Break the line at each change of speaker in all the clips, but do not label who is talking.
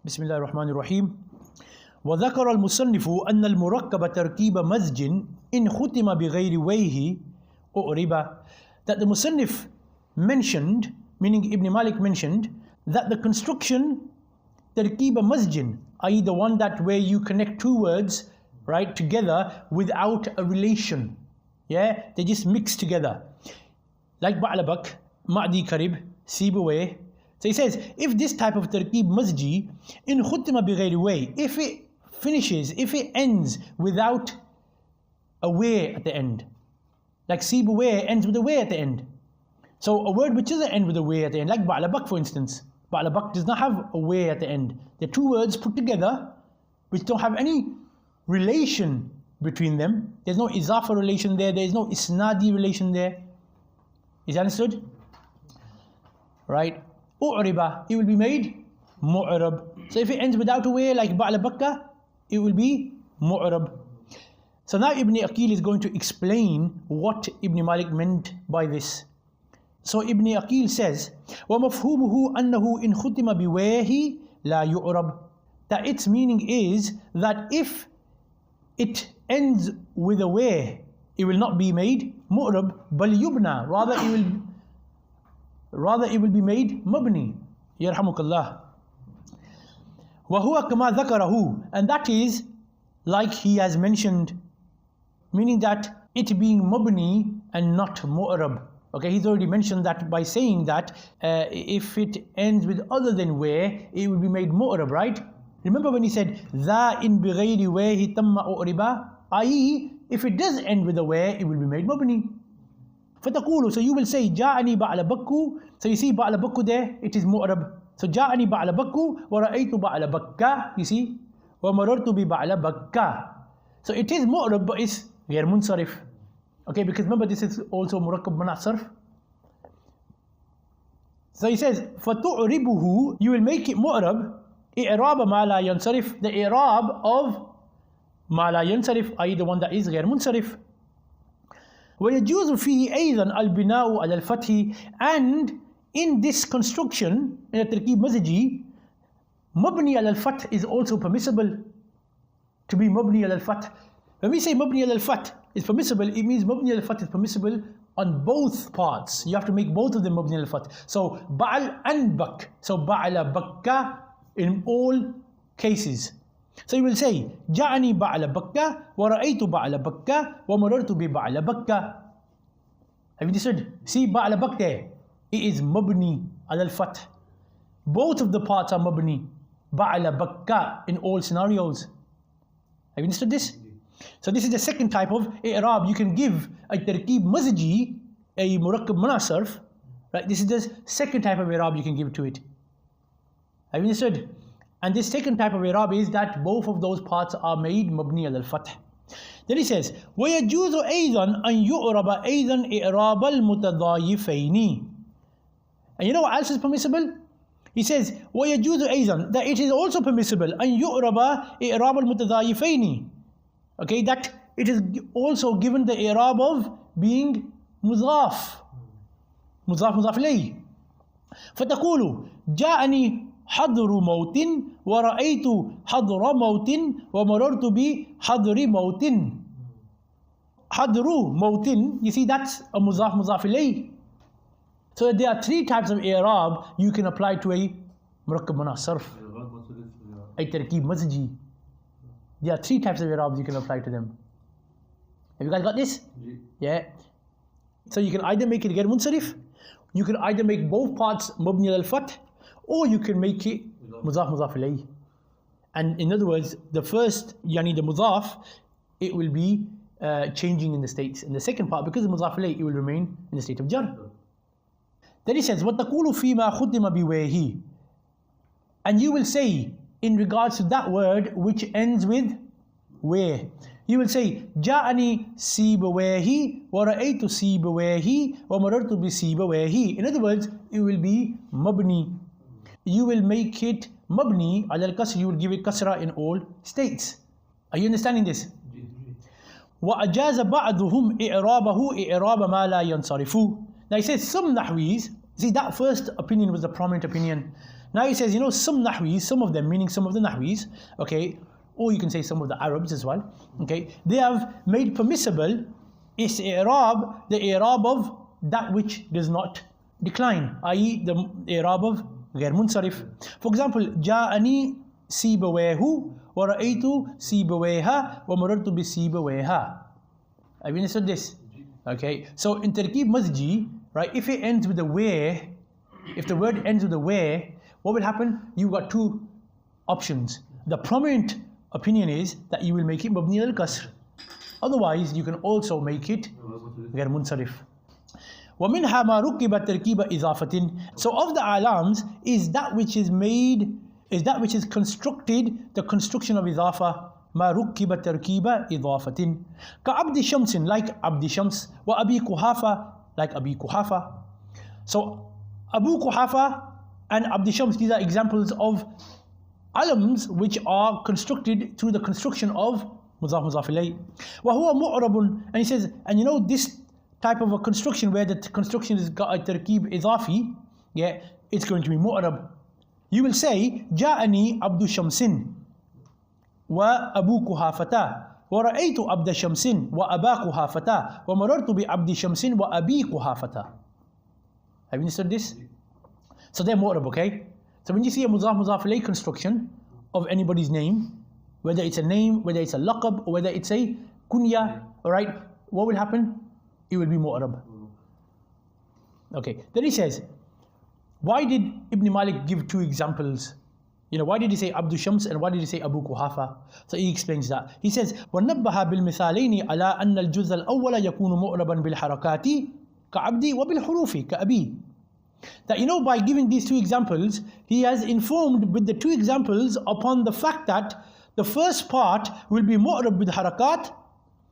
بسم الله الرحمن الرحيم. وذكر المصنف أن المركب تركيب مزج إن ختم بغير وجه أعرب. That the Musannif mentioned, meaning Ibn Malik mentioned, that the construction تركيب مزج, i.e. the one that where you connect two words right together without a relation, yeah, they just mix together, like ba'labak, ma'di karib, sibaway. So he says, if this type of tarkib masji in khutima bighayri way, if it finishes, if it ends without a way at the end, like sibaway ends with a way at the end. So a word which doesn't end with a way at the end, like ba'labak for instance. Ba'labak does not have a way at the end. They're two words put together which don't have any relation between them. There's no izafa relation there, there's no isnadi relation there. Is that understood? Right? U'riba, it will be made mu'rab. So if it ends without a way like ba'labakka, it will be mu'rab. So now Ibn Aqeel is going to explain what Ibn Malik meant by this. So Ibn Aqeel says, وَمَفْهُومُهُ أَنَّهُ إِنْ خُتِمَ بِوَيْهِ لَا يُعْرَبْ. That its meaning is that if it ends with a way, it will not be made mu'rab, bal yubna, rather it will be made mabni. Yarhamukallah. وَهُوَ كَمَا ذَكَرَهُ, and that is like he has mentioned, meaning that it being mabni and not mu'rab. Okay, he's already mentioned that by saying that if it ends with other than where, it will be made mu'rab, right? Remember when he said ذَا إِن بِغَيْرِ وَيْهِ تَمَّ أُعْرِبًا, i.e. if it does end with a where, it will be made mabni. فَتَقُولُ, so you will say جَاءَنِي بَعْلَ. So you see ba'labakku there, it is mu'rab. So جَاءَنِي بَعْلَبَكُّ وَرَأَيْتُ بَعْلَبَكَّ, you see, وَمَرَرْتُ بِبَعْلَبَكَّ. So it is mu'rab, but it's غير munsarif. Okay, because remember this is also murakkab mana sarf. So he says, فَتُعْرِبُهُ, you will make it mu'rab, إِعْرَابَ مَا لَا يَنْصَرِف, the i'rab of مَا لَا يَنْصَرِف, i.e. the one that is غير munsarif. وَيَجُوزُ فِيهِ أَيْضًا الْبِنَاءُ عَلَى الْفَتْحِ, and in this construction, in a tarkib mazji, mabni al-fath is also permissible, to be mabni al-fath. When we say mabni al-fath is permissible, it means mabni al-fath is permissible on both parts. You have to make both of them mabni al-fath. So ba'al and bak. So ba'ala bakka in all cases. So you will say ja'ani ba'ala bakka wa ra'aytu ba'ala bakka wa marartu bi ba'ala bakka. Have you understood? See ba'ala bak there. It is mabni al-fath. Both of the parts are mabni. Ba'ala bakka in all scenarios. Have you understood this? So this is the second type of i'rab. You can give a tarkib mazji, a murakkab munasarf, right? This is the second type of i'rab you can give to it. Have you understood? And this second type of i'rab is that both of those parts are made mabni al-fath. Then he says, وَيَجُوزُ أَيْضًا أَن يُعْرَبَ أَيْضًا إِعْرَابَ الْمُتَضَايِفَيْنِ. And you know what else is permissible? He says, وَيَجُوزُ أَيْضًا, that it is also permissible أَن يُعْرَبَ إِعْرَابَ الْمُتَضَايِفَيْنِ. Okay, that it is also given the i'rab of being mudhaf ilayh. فَتَقُولُ جَاءَنِي حَضْرُ مَوْتٍ وَرَأَيْتُ حَضْرَ مَوْتٍ وَمَرَرْتُ بِحَضْرِ مَوْتٍ. حَضْرُ مَوْتٍ, you see that's a mudhaf ilayh. So there are three types of i'rab you can apply to a murakkab mana sarf, a tarkib mazji. There are three types of i'rabs you can apply to them. Have you guys got this? Yeah. So you can either make it غير munsarif, you can either make both parts mabni al-fath, or you can make it mudhaf ilayh. And in other words, the first, yani the mudhaf, it will be changing in the states. In the second part, because of mudhaf ilayh, it will remain in the state of jar. Then he says, وَتَقُولُ فِي مَا خُتِمَ بِوَيْهِ, and you will say in regards to that word which ends with where, you will say جَاءَنِي سِيبَوَيْهِ وَرَأَيْتُ سِيبَوَيْهِ وَمَرَرْتُ بِسِيبَوَيْهِ. In other words, it will be mabni. You will make it mabni ala al-kasr, you will give it kasra in all states. Are you understanding this? وَأَجَازَ بَعْضُهُمْ إِعْرَابَهُ إِعْرَابَ مَا لَا يَنْصَرِفُ. Now he says some nahwis, see that first opinion was the prominent opinion. Now he says, you know, some nahwis, some of them, meaning some of the nahwis, okay, or you can say some of the Arabs as well, okay, they have made permissible is i'rab, the i'rab of that which does not decline, i.e. the i'rab of غير munsarif. For example, جاءني سيبويه ورأيت سيبويها ومررت بسيبويها. Have you understood this? Okay, so in tarkib masji, right, if it ends with a where, if the word ends with a where, what will happen? You've got two options. The prominent opinion is that you will make it mabni al-kasr. Otherwise, you can also make it غير munsarif. وَمِنْهَا مَا رُكِّبَ تَرْكِيبَ إِضَافَةٍ. So of the alams is that which is made, is that which is constructed, the construction of idafa. ما ركب تركيب إضافة كعبد شمس, like عبد شمس, وأبي كحافة, like أبي كحافة. So Abu Kuhafa and Abd Shams, these are examples of alams which are constructed through the construction of mudhaf mudhaf ilayh. وهو معرب, and he says, and you know this type of a construction where the construction has got a tarkib idafi, yeah, it's going to be mu'rab. You will say جاءني عبد شمس وأبو كحافة ورأيت عبد شمس وأبا كحافة ومررت بعبد شمس وأبي كحافة. Have you understood this? So they're mu'rab, okay? So when you see a mudhaf mudhaf ilayh construction of anybody's name, whether it's a name, whether it's a laqab, or whether it's a kunya, alright, what will happen? It will be mu'rab. Okay, then he says, why did Ibn Malik give two examples? You know, why did he say Abdu Shams and why did he say Abu Kuhafa? So he explains that. He says, وَنَبَّهَ بِالْمِثَالَيْنِ عَلَىٰ أَنَّ الْجُزَّ الْأَوَّلَ يَكُونُ مُؤْرَبًا بِالْحَرَكَاتِ كَعَبْدِ وَبِالْحُرُوفِ كَأَبِي. That, you know, by giving these two examples, he has informed with the two examples upon the fact that the first part will be mu'rab with harakat,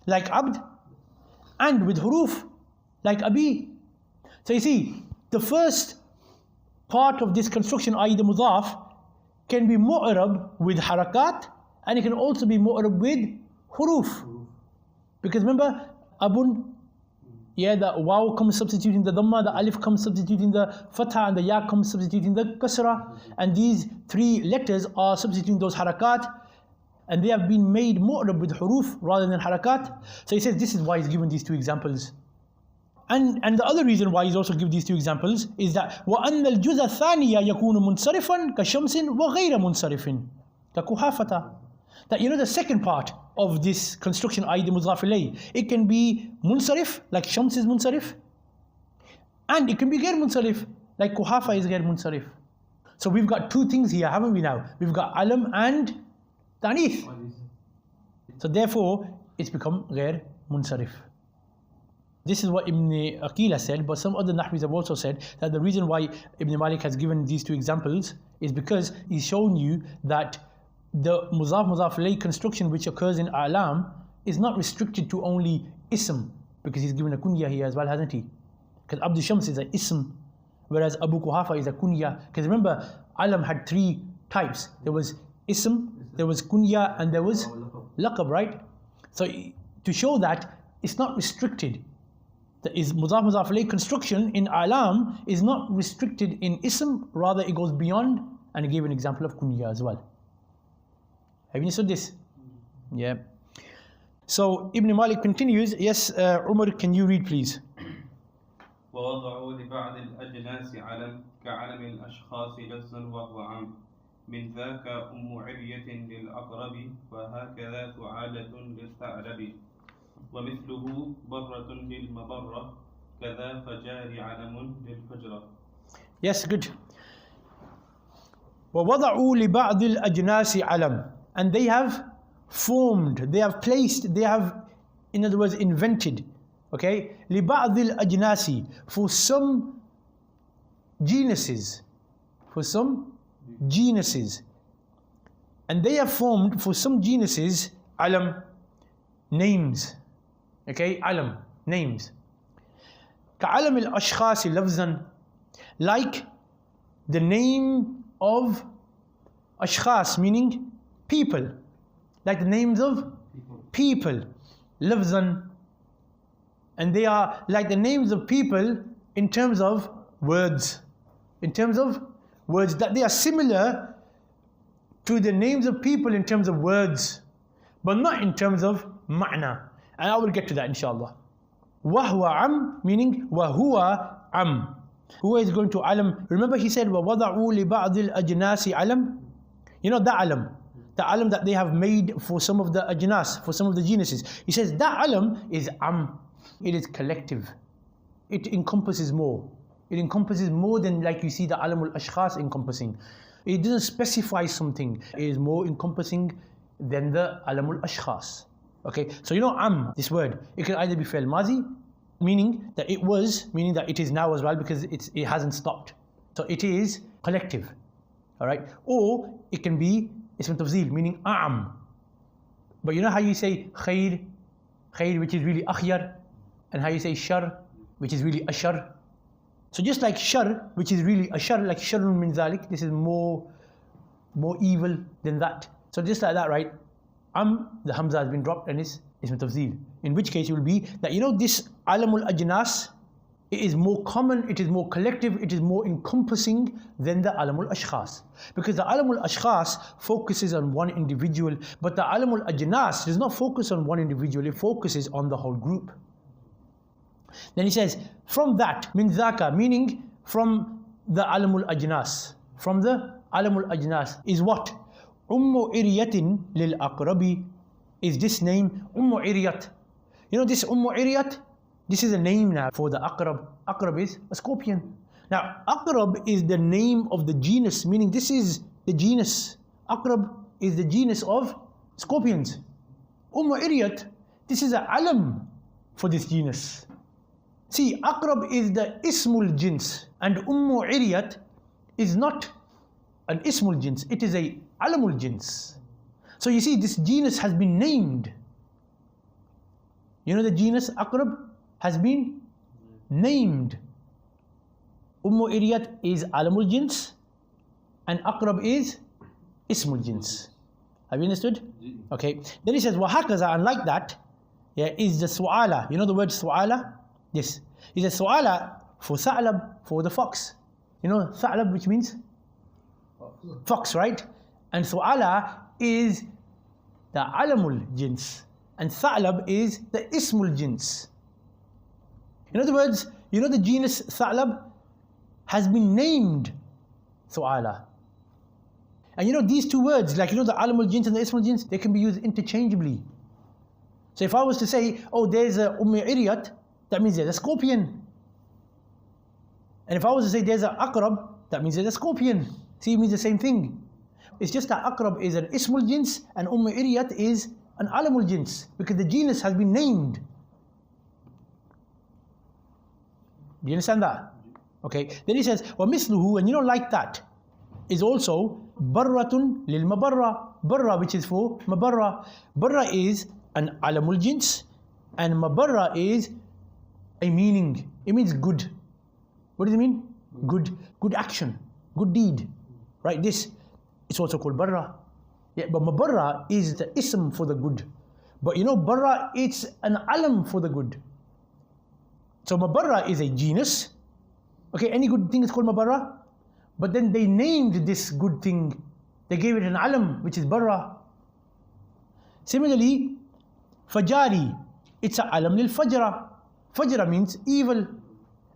like abd, and with huruf, like abi. So you see, the first part of this construction, i.e. the mudhaf, can be mu'rab with harakat, and it can also be mu'rab with huruf. Because remember, abun, yeah, the waw comes substituting the dhamma, the alif comes substituting the fatha, and the ya comes substituting the kasra, and these three letters are substituting those harakat, and they have been made mu'rab with huruf rather than harakat. So he says this is why he's given these two examples. And the other reason why he's also given these two examples is that وَأَنَّ الْجُزَ الثَّانِيَ يَكُونُ مُنْصَرِفًا كَشَمْسٍ وَغَيْرَ مُنْصَرِفٍ كَكُحَافَةَ. That, you know, the second part of this construction, i.e. the mudhaf ilayh, it can be munsarif, like Shams is munsarif, and it can be ghair munsarif, like Kuhafa is ghair munsarif. So we've got two things here, haven't we now? We've got alam and ta'nith. So therefore, it's become ghair munsarif. This is what Ibn Aqeel has said, but some other Nahwis have also said that the reason why Ibn Malik has given these two examples is because he's shown you that the mudhaf mudhaf ilayh construction which occurs in a'lam is not restricted to only ism, because he's given a kunya here as well, hasn't he? Because Abdu Shams is an ism, whereas Abu Kuhafa is a kunya. Because remember, alam had three types. There was ism, there was kunya, and there was laqab, right? So to show that it's not restricted, that is mudhaf mudhaf ilayh construction in a'lam is not restricted in ism, rather it goes beyond, and he gave an example of kunya as well. Have you understood this? Yeah. So Ibn Malik continues. Yes, Umar, can you read please?
ووضعوا لبعض الأجناس علم كعلم الأشخاص لفظا وهو عام من ذاك أم عرية للأقرب وهكذا فعالة للثعلب ومثله برة للمبرة كذا فجار علم للفجرة. Yes,
good. ووضعوا لبعض الأجناس علم. And they have formed, they have placed, they have, in other words, invented, okay, لِبَعْضِ الْأَجْنَاسِ, for some genuses, and they have formed for some genuses alam, names, okay, alam, names. كَعَلَمِ الْأَشْخَاصِ لَفْزًا, like the name of ashkhas, meaning people, like the names of people, lafzan, and they are like the names of people in terms of words, words that they are similar to the names of people in terms of words, but not in terms of ma'na. And I will get to that inshallah. وَهُوَ عَمْ, meaning وَهُوَ عَمْ. Huwa is going to alam. Remember he said وَوَضَعُوا لِبَعْضِ الْأَجْنَاسِ alam. You know that alam. The alam that they have made for some of the ajnas, for some of the genuses. He says that alam is am. It is collective. It encompasses more. It encompasses more than like you see the alam al-ashkhas encompassing. It doesn't specify something. It is more encompassing than the alam al-ashkhas. Okay, so you know am, this word, it can either be fi'l mazi, meaning that it was, meaning that it is now as well because it hasn't stopped. So it is collective. Alright, or it can be ism tafzeel, meaning a'am. But you know how you say khair, which is really akhyar, and how you say shar, which is really ashar. So just like shar, which is really ashar, like sharrun min zalik, this is more evil than that. So just like that, right? The hamza has been dropped and is ism tafzeel. In which case it will be that, you know, this alamul ajnas, it is more common, it is more collective, it is more encompassing than the alamul ashkhas. Because the alamul ashkhas focuses on one individual, but the alamul ajnas does not focus on one individual, it focuses on the whole group. Then he says, from that, min dhaka, meaning from the alamul ajnas. From the alamul ajnas is what? Ummu iryatin lil aqrabi, is this name Ummu iryat. You know this Ummu iryat, this is a name now for the aqrab. Aqrab is a scorpion. Now aqrab is the name of the genus, meaning this is the genus. Aqrab is the genus of scorpions. Ummu iryat, this is a alam for this genus. See, aqrab is the ismul jins, and Ummu iryat is not an ismul jins, it is a alamul jins. So you see, this genus has been named. You know the genus aqrab has been named. Ummu iryat is alamul jins and aqrab is ismul jins. Have you understood? Okay. Then he says, وَهَكَذَا, and like that, is the su'ala. You know the word su'ala? Yes. He says su'ala for tha'lab, for the fox. You know tha'lab, which means fox, right? And su'ala is the alamul jins, and tha'lab is the ismul jins. In other words, you know the genus tha'lab has been named su'ala. And you know these two words, like you know the alamul jins and the ismul jins, they can be used interchangeably. So if I was to say, oh, there's a iryat, that means there's a scorpion. And if I was to say there's a aqrab, that means there's a scorpion. See, it means the same thing. It's just that aqrab is an ismul jins and iryat is an alamul jins, because the genus has been named. Do you understand that? Okay. Then he says, وَمِثْلُهُ, and you know like that is also barratun lil mabarra. Barra, which is for mabarra. Barra is an alamul jins and mabarra is a meaning. It means good. What does it mean? Good. Good action. Good deed. Right? This, it's also called barra. Yeah, but mabarra is the ism for the good. But you know, barra, it's an alam for the good. So mabarra is a genus. Okay, any good thing is called mabarra. But then they named this good thing. They gave it an alam, which is barra. Similarly, fajari, it's a alam lil fajra. Fajra means evil.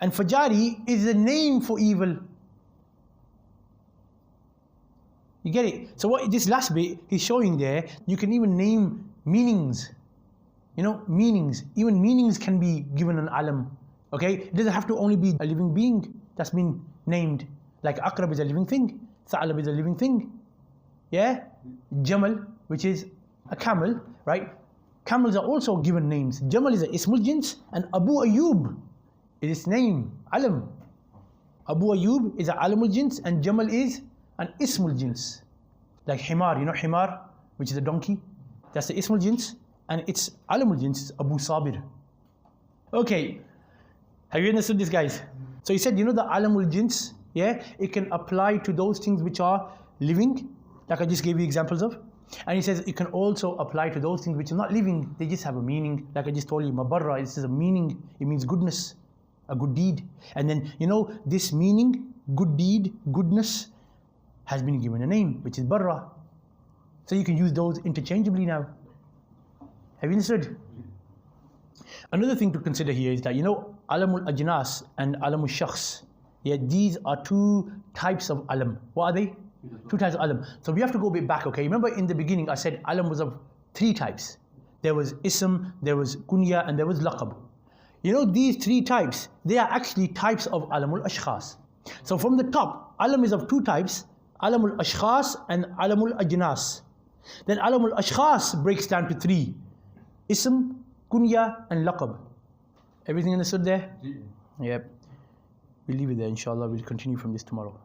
And fajari is a name for evil. You get it? So what this last bit he's showing there, you can even name meanings. You know, meanings. Even meanings can be given an alam. Okay? It doesn't have to only be a living being that's been named. Like aqrab is a living thing. Tha'lab is a living thing. Yeah? Jamal, which is a camel, right? Camels are also given names. Jamal is a ismul jins and Abu Ayyub is its name, alam. Abu Ayyub is a alamul jins and Jamal is an ismul jins. Like himar, you know himar, which is a donkey? That's the ismul jins and its alamul jins is Abu Sabir. Okay, have you understood this, guys? So he said, you know the alamul jins, yeah, it can apply to those things which are living, like I just gave you examples of. And he says it can also apply to those things which are not living, they just have a meaning. Like I just told you, mabarra, this is a meaning, it means goodness, a good deed. And then, you know, this meaning, good deed, goodness, has been given a name, which is barra. So you can use those interchangeably now. Have you understood? Another thing to consider here is that, you know, alamul ajnas and alamul shakhs, yeah, these are two types of alam. What are they? Two types of alam. So we have to go a bit back, okay? Remember in the beginning I said alam was of three types. There was ism, there was kunya, and there was laqab. You know, these three types, they are actually types of alamul ashkhas. So from the top, alam is of two types, alamul ashkhas and alamul ajnas. Then alamul ashkhas breaks down to three: ism, kunya, and laqab. Everything understood there? Yep. We'll leave it there, inshallah. We'll continue from this tomorrow.